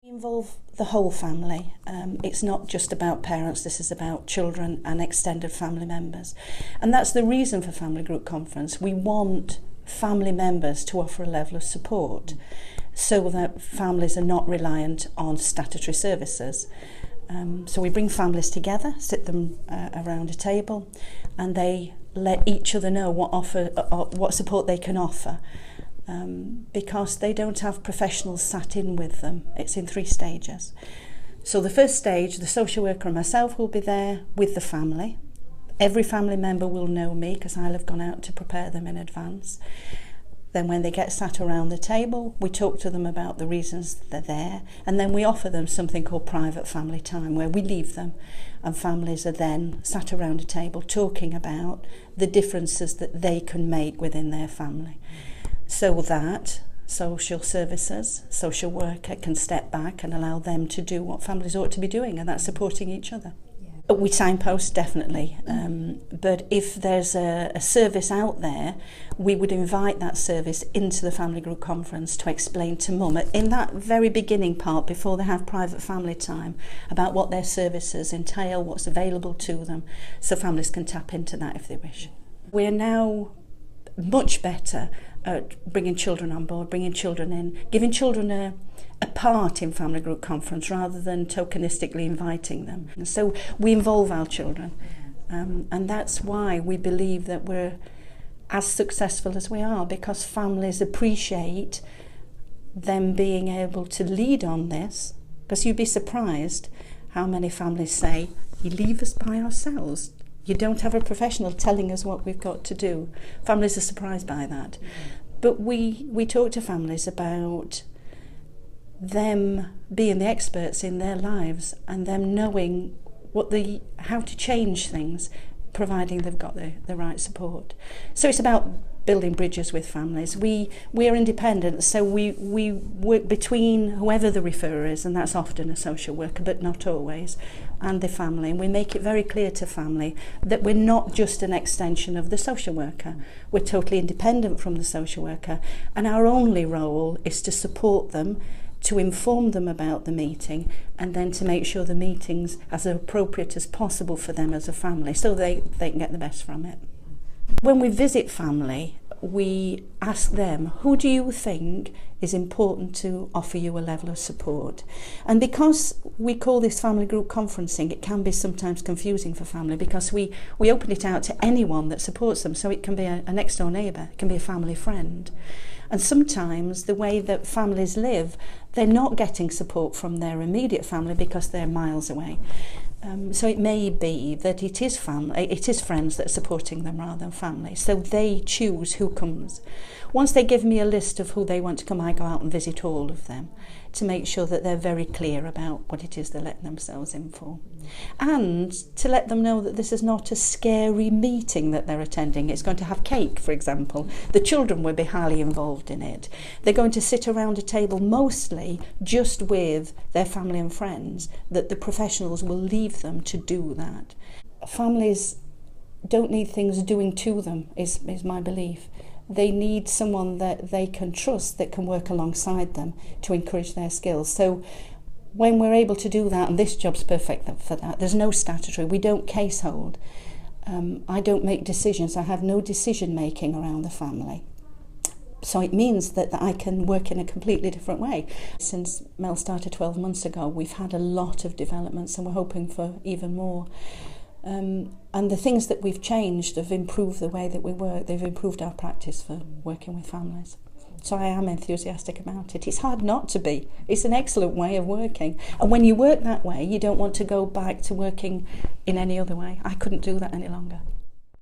We involve the whole family. It's not just about parents, this is about children and extended family members. And that's the reason for Family Group Conference. We want family members to offer a level of support so that families are not reliant on statutory services. So we bring families together, sit them around a table, and they let each other know what support they can offer. Because they don't have professionals sat in with them. It's in 3 stages. So the first stage, the social worker and myself will be there with the family. Every family member will know me because I'll have gone out to prepare them in advance. Then when they get sat around the table, we talk to them about the reasons they're there, and then we offer them something called private family time, where we leave them and families are then sat around a table talking about the differences that they can make within their family. So that social services, social worker can step back and allow them to do what families ought to be doing, and that's supporting each other. Yeah. We signpost, definitely, but if there's a service out there, we would invite that service into the family group conference to explain to mum, in that very beginning part, before they have private family time, about what their services entail, what's available to them, so families can tap into that if they wish. We're now much better at bringing children on board, bringing children in, giving children a part in family group conference rather than tokenistically inviting them. And so we involve our children, and that's why we believe that we're as successful as we are, because families appreciate them being able to lead on this, because you'd be surprised how many families say, you leave us by ourselves. You don't have a professional telling us what we've got to do. Families are surprised by that. But we talk to families about them being the experts in their lives and them knowing how to change things, providing they've got the right support. So it's about building bridges with families. We are independent, so we work between whoever the referrer is, and that's often a social worker, but not always, and the family. And we make it very clear to family that we're not just an extension of the social worker. We're totally independent from the social worker, and our only role is to support them, to inform them about the meeting, and then to make sure the meeting's as appropriate as possible for them as a family, so they can get the best from it. When we visit family, we ask them, who do you think is important to offer you a level of support? And because we call this family group conferencing, it can be sometimes confusing for family, because we open it out to anyone that supports them. So it can be a next door neighbour, it can be a family friend. And sometimes the way that families live, they're not getting support from their immediate family because they're miles away. So it may be that it is friends that are supporting them rather than family. So they choose who comes. Once they give me a list of who they want to come, I go out and visit all of them to make sure that they're very clear about what it is they're letting themselves in for. And to let them know that this is not a scary meeting that they're attending. It's going to have cake, for example. The children will be highly involved in it. They're going to sit around a table mostly just with their family and friends, that the professionals will leave them to do that. Families don't need things doing to them, is my belief. They need someone that they can trust, that can work alongside them to encourage their skills. So when we're able to do that, and this job's perfect for that, there's no statutory, we don't case hold. I don't make decisions, I have no decision making around the family. So it means that I can work in a completely different way. Since Mel started 12 months ago, we've had a lot of developments, and we're hoping for even more. And the things that we've changed have improved the way that we work. They've improved our practice for working with families. So I am enthusiastic about it. It's hard not to be. It's an excellent way of working. And when you work that way, you don't want to go back to working in any other way. I couldn't do that any longer.